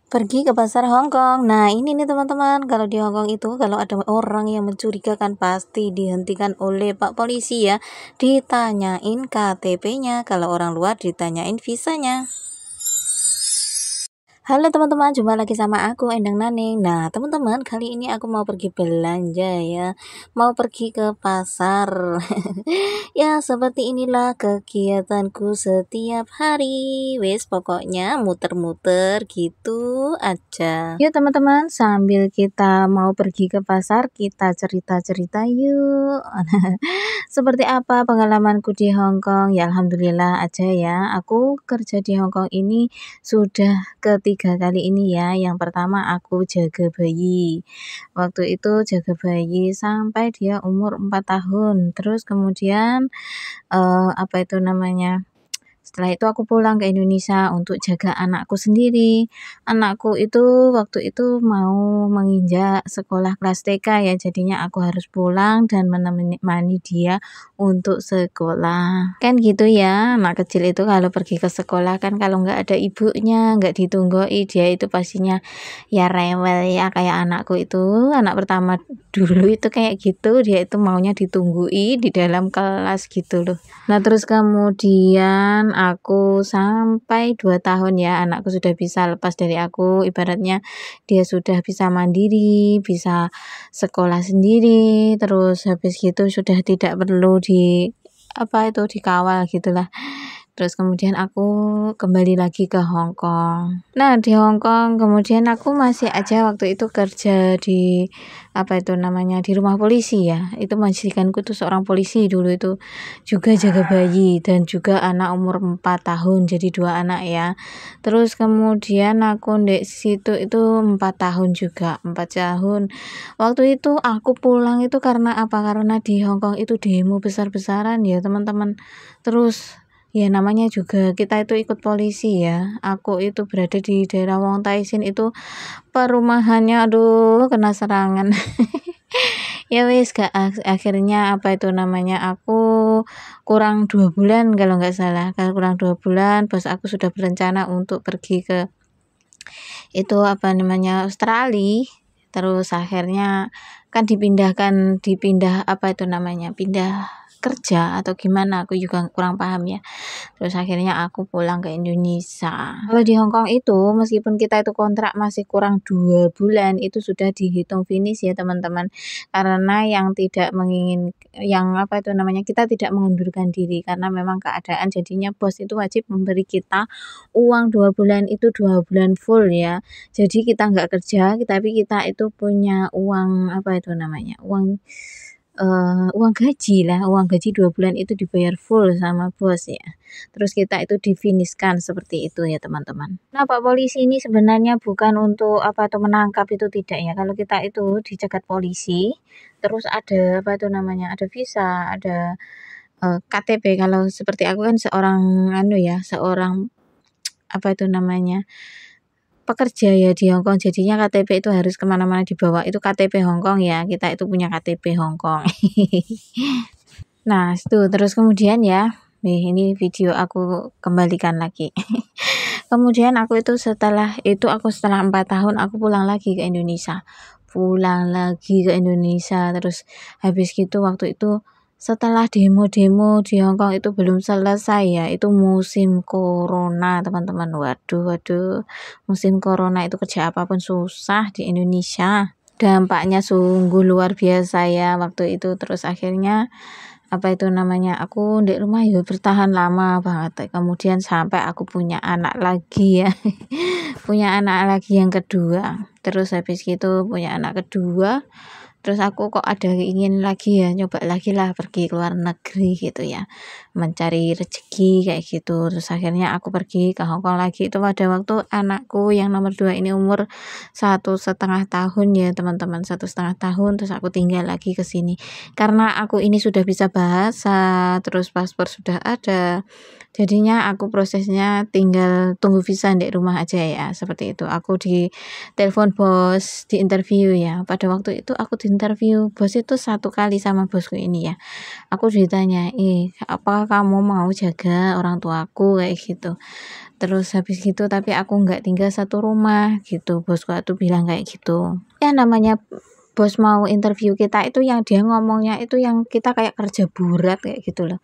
Pergi ke pasar Hong Kong. Nah, ini nih teman-teman, kalau di Hong Kong itu kalau ada orang yang mencurigakan pasti dihentikan oleh Pak Polisi ya. Ditanyain KTP-nya, kalau orang luar ditanyain visanya. Halo teman-teman, jumpa lagi sama aku Endang Naning. Nah teman-teman, kali ini aku mau pergi belanja ya, mau pergi ke pasar. Ya seperti inilah kegiatanku setiap hari. Wes pokoknya muter-muter gitu aja. Yuk teman-teman, sambil kita mau pergi ke pasar, kita cerita-cerita yuk. Seperti apa pengalamanku di Hong Kong? Ya alhamdulillah aja ya. Aku kerja di Hong Kong ini sudah ketiga kali ini ya. Yang pertama aku jaga bayi. Waktu itu jaga bayi sampai dia umur 4 tahun. Terus kemudian apa itu namanya? Setelah itu aku pulang ke Indonesia untuk jaga anakku sendiri. Anakku itu waktu itu mau menginjak sekolah kelas TK ya, jadinya aku harus pulang dan menemani dia untuk sekolah. Kan gitu ya, anak kecil itu kalau pergi ke sekolah kan kalau nggak ada ibunya, nggak ditunggoi, dia itu pastinya ya rewel ya, kayak anakku itu, anak pertama dulu itu kayak gitu, dia itu maunya ditunggui di dalam kelas gitu loh. Nah terus kemudian aku sampai 2 tahun ya, anakku sudah bisa lepas dari aku, ibaratnya dia sudah bisa mandiri, bisa sekolah sendiri, terus habis gitu sudah tidak perlu dikawal gitulah. Terus kemudian aku kembali lagi ke Hong Kong. Nah di Hong Kong kemudian aku masih aja waktu itu kerja di di rumah polisi ya. Itu majikanku tuh seorang polisi dulu itu, juga jaga bayi dan juga anak umur 4 tahun, jadi 2 anak ya. Terus kemudian aku di situ itu 4 tahun juga, 4 tahun. Waktu itu aku pulang itu karena apa? Karena di Hong Kong itu demo besar-besaran ya teman-teman. Terus ya namanya juga kita itu ikut polisi ya. Aku itu berada di daerah Wong Tai Sin, itu perumahannya aduh kena serangan. Ya wis gak, akhirnya aku kurang 2 bulan kalau nggak salah, kurang 2 bulan bos aku sudah berencana untuk pergi ke Australia. Terus akhirnya kan pindah kerja atau gimana, aku juga kurang paham ya. Terus akhirnya aku pulang ke Indonesia. Kalau di Hong Kong itu meskipun kita itu kontrak masih kurang 2 bulan, itu sudah dihitung finish ya teman-teman. Karena kita tidak mengundurkan diri karena memang keadaan, jadinya bos itu wajib memberi kita uang 2 bulan itu 2 bulan full ya. Jadi kita nggak kerja, tapi kita itu punya uang uang gaji lah, uang gaji 2 bulan itu dibayar full sama bos ya. Terus kita itu difinishkan seperti itu ya teman-teman. Nah Pak Polisi ini sebenarnya bukan untuk menangkap, itu tidak ya. Kalau kita itu dicegat polisi, terus ada ada visa, ada KTP. Kalau seperti aku kan seorang pekerja ya di Hong Kong, jadinya KTP itu harus kemana-mana dibawa, itu KTP Hong Kong ya, kita itu punya KTP Hong Kong. Nah itu terus kemudian ya, ini video aku kembalikan lagi. Kemudian aku itu setelah 4 tahun aku pulang lagi ke Indonesia, terus habis gitu waktu itu setelah demo-demo di Hong Kong itu belum selesai ya, itu musim corona teman-teman. Waduh, musim corona itu kerja apapun susah di Indonesia, dampaknya sungguh luar biasa ya waktu itu. Terus akhirnya aku di rumah ya bertahan lama banget, kemudian sampai aku punya anak lagi ya. Punya anak lagi yang kedua. Terus habis gitu punya anak kedua, terus aku kok ada ingin lagi ya, nyoba lagi lah pergi ke luar negeri gitu ya, mencari rezeki kayak gitu. Terus akhirnya aku pergi ke Hong Kong lagi, itu pada waktu anakku yang nomor 2 ini umur 1,5 tahun ya teman-teman, 1,5 tahun. Terus aku tinggal lagi ke sini karena aku ini sudah bisa bahasa, terus paspor sudah ada, jadinya aku prosesnya tinggal tunggu visa di rumah aja ya, seperti itu. Aku di telepon bos, di interview ya. Pada waktu itu aku diinterview bos itu 1 kali sama bosku ini ya. Aku ditanya, apa kamu mau jaga orang tuaku kayak gitu. Terus habis gitu tapi aku nggak tinggal satu rumah gitu, bosku tuh bilang kayak gitu. Ya namanya bos mau interview kita itu yang dia ngomongnya itu yang kita kayak kerja burat kayak gitu loh.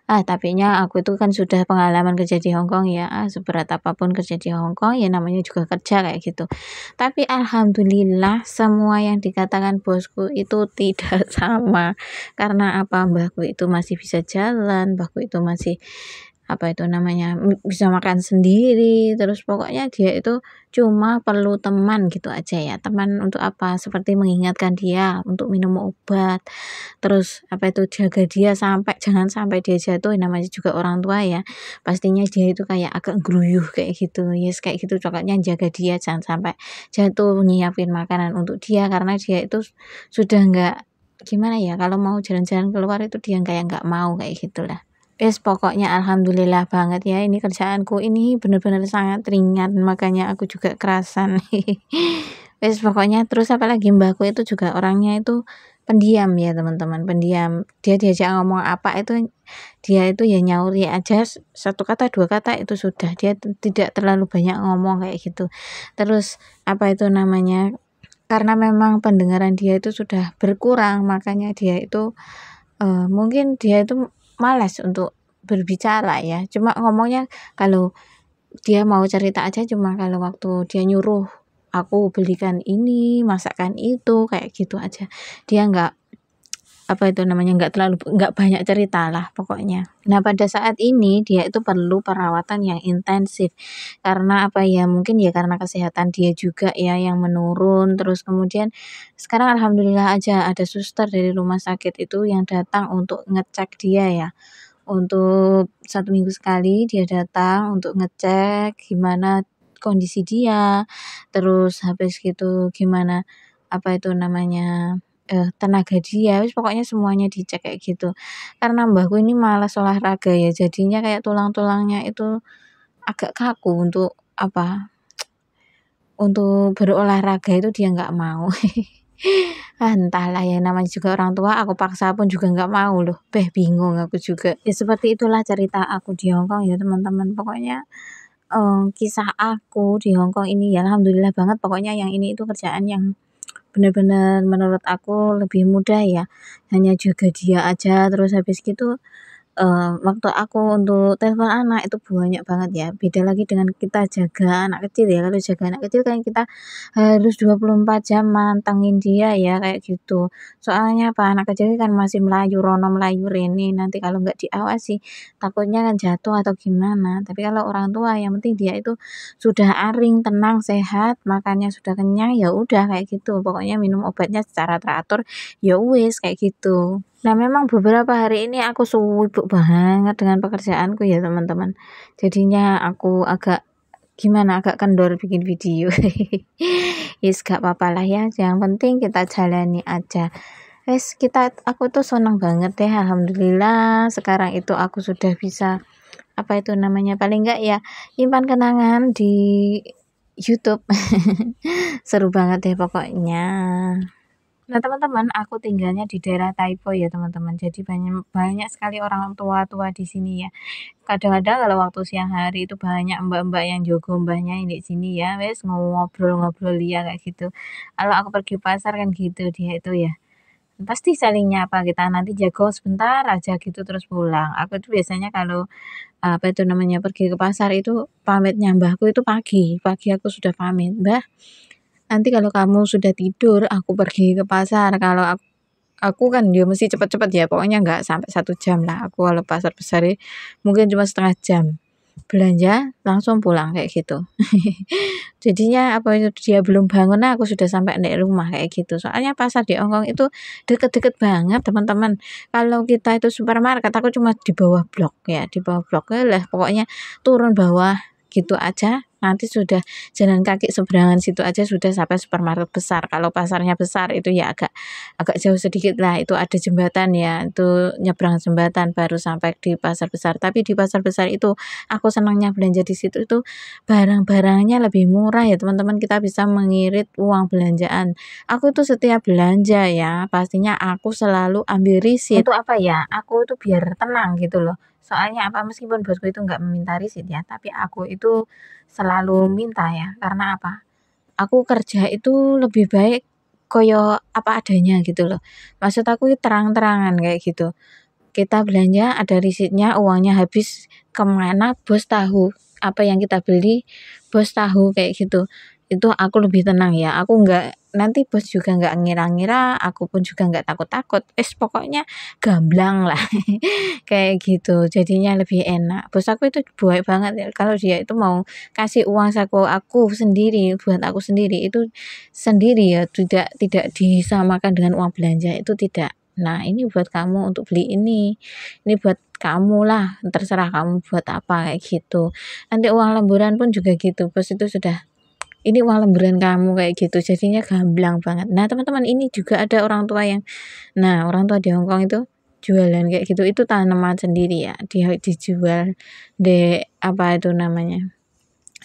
Tapinya aku itu kan sudah pengalaman kerja di Hong Kong ya, seberat apapun kerja di Hong Kong ya namanya juga kerja kayak gitu. Tapi alhamdulillah semua yang dikatakan bosku itu tidak sama. Karena apa? Mbahku itu masih bisa jalan, mbahku itu masih apa itu namanya bisa makan sendiri, terus pokoknya dia itu cuma perlu teman gitu aja ya, teman untuk apa, seperti mengingatkan dia untuk minum obat, terus apa itu jaga dia sampai jangan sampai dia jatuh, namanya juga orang tua ya, pastinya dia itu kayak agak gruyuh kayak gitu, yes kayak gitu, pokoknya jaga dia jangan sampai jatuh, nyiapin makanan untuk dia karena dia itu sudah nggak gimana ya, kalau mau jalan-jalan keluar itu dia kayak nggak mau kayak gitulah. Pokoknya alhamdulillah banget ya ini kerjaanku ini bener-bener sangat ringan makanya aku juga kerasan. Pokoknya terus apalagi mbakku itu juga orangnya itu pendiam ya teman-teman, pendiam. Dia diajak ngomong apa itu dia itu ya nyauri aja satu kata dua kata itu sudah. Dia tidak terlalu banyak ngomong kayak gitu. Terus apa itu namanya? Karena memang pendengaran dia itu sudah berkurang makanya dia itu mungkin dia itu malas untuk berbicara ya, cuma ngomongnya kalau dia mau cerita aja cuma kalau waktu dia nyuruh aku belikan ini, masakan itu, kayak gitu aja. Dia nggak apa itu namanya nggak banyak cerita lah pokoknya. Nah pada saat ini dia itu perlu perawatan yang intensif karena apa ya mungkin ya karena kesehatan dia juga ya yang menurun, terus kemudian sekarang alhamdulillah aja ada suster dari rumah sakit itu yang datang untuk ngecek dia ya, untuk 1 minggu sekali dia datang untuk ngecek gimana kondisi dia, terus habis gitu gimana apa itu namanya tenaga dia, wis pokoknya semuanya dicek kayak gitu. Karena mbahku ini malas olahraga ya, jadinya kayak tulang-tulangnya itu agak kaku untuk apa, untuk berolahraga itu dia nggak mau. Entahlah ya namanya juga orang tua, aku paksa pun juga nggak mau loh. Bingung aku juga. Ya seperti itulah cerita aku di Hong Kong ya teman-teman. Pokoknya kisah aku di Hong Kong ini ya alhamdulillah banget pokoknya yang ini itu kerjaan yang bener-bener menurut aku lebih mudah ya, hanya jaga dia aja terus habis gitu, waktu aku untuk telepon anak itu banyak banget ya, beda lagi dengan kita jaga anak kecil ya, kalau jaga anak kecil kan kita harus 24 jam mantengin dia ya, kayak gitu. Soalnya apa, anak kecil kan masih melayu rono, melayu rene, nanti kalau nggak diawasi takutnya kan jatuh atau gimana. Tapi kalau orang tua yang penting dia itu sudah aring, tenang, sehat, makannya sudah kenyang, ya udah kayak gitu. Pokoknya minum obatnya secara teratur, ya wis kayak gitu. Nah, memang beberapa hari ini aku sibuk banget dengan pekerjaanku ya, teman-teman. Jadinya aku agak gimana, agak kendor bikin video. Yes, gak apa lah ya. Yang penting kita jalani aja. Aku tuh senang banget deh. Alhamdulillah, sekarang itu aku sudah bisa apa itu namanya paling enggak ya nyimpan kenangan di YouTube. Seru banget deh pokoknya. Nah, teman-teman, aku tinggalnya di daerah Taipo ya, teman-teman. Jadi banyak banyak sekali orang tua-tua di sini ya. Kadang-kadang kalau waktu siang hari itu banyak mbak-mbak yang jogo mbahnya ini di sini ya, wes ngobrol-ngobrol ya kayak gitu. Kalau aku pergi pasar kan gitu dia itu ya. Pasti saling nyapa kita nanti jago sebentar aja gitu terus pulang. Aku tuh biasanya kalau apa itu namanya pergi ke pasar itu pamitnya mbahku itu pagi. Pagi aku sudah pamit, "Mbah, nanti kalau kamu sudah tidur, aku pergi ke pasar. Kalau aku kan dia mesti cepet-cepet ya, pokoknya nggak sampai 1 jam lah. Aku kalau pasar besar mungkin cuma setengah jam. Belanja langsung pulang kayak gitu. Jadinya apa itu dia belum bangun, nah aku sudah sampai di rumah kayak gitu. Soalnya pasar di Hongkong itu deket-deket banget teman-teman. Kalau kita itu supermarket, aku cuma di bawah blok ya, di bawah blok lah. Pokoknya turun bawah gitu aja. Nanti sudah jalan kaki seberangan situ aja sudah sampai supermarket besar. Kalau pasarnya besar itu ya agak agak jauh sedikit lah. Itu ada jembatan ya, itu nyebrang jembatan baru sampai di pasar besar. Tapi di pasar besar itu aku senangnya belanja di situ itu barang-barangnya lebih murah ya teman-teman, kita bisa mengirit uang belanjaan. Aku tuh setiap belanja ya, pastinya aku selalu ambil risit. Untuk apa ya? Aku tuh biar tenang gitu loh. Soalnya apa, meskipun bosku itu nggak meminta risit ya, tapi aku itu selalu minta ya, karena apa, aku kerja itu lebih baik koyo apa adanya gitu loh. Maksud aku terang-terangan kayak gitu. Kita belanja ada risitnya, uangnya habis kemana bos tahu, apa yang kita beli bos tahu kayak gitu. Itu aku lebih tenang ya, aku nggak nanti bos juga nggak ngira-ngira, aku pun juga nggak takut-takut. Pokoknya gamblang lah kayak gitu. Jadinya lebih enak. Bos aku itu baik banget ya. Kalau dia itu mau kasih uang saku aku sendiri buat aku sendiri itu sendiri ya, tidak tidak disamakan dengan uang belanja itu tidak. Nah, ini buat kamu untuk beli ini buat kamu lah, terserah kamu buat apa kayak gitu. Nanti uang lemburan pun juga gitu, bos itu sudah ini uang lemburan kamu kayak gitu, jadinya gamblang banget. Nah, teman-teman ini juga ada orang tua yang, nah orang tua di Hongkong itu jualan kayak gitu, itu tanaman sendiri ya, dia dijual di apa itu namanya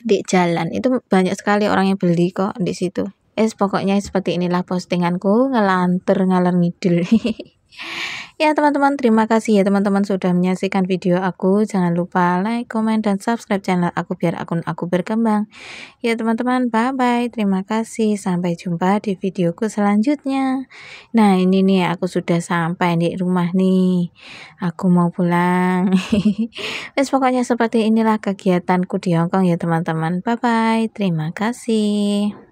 di jalan itu banyak sekali orang yang beli kok di situ. Pokoknya seperti inilah postinganku ngelantur ngalor ngidul. Ya teman-teman, terima kasih ya teman-teman sudah menyaksikan video aku. Jangan lupa like, comment, dan subscribe channel aku biar akun aku berkembang. Ya teman-teman, bye-bye. Terima kasih. Sampai jumpa di videoku selanjutnya. Nah ini nih aku sudah sampai di rumah nih. Aku mau pulang. Pokoknya seperti inilah kegiatanku di Hongkong ya teman-teman. Bye-bye. Terima kasih.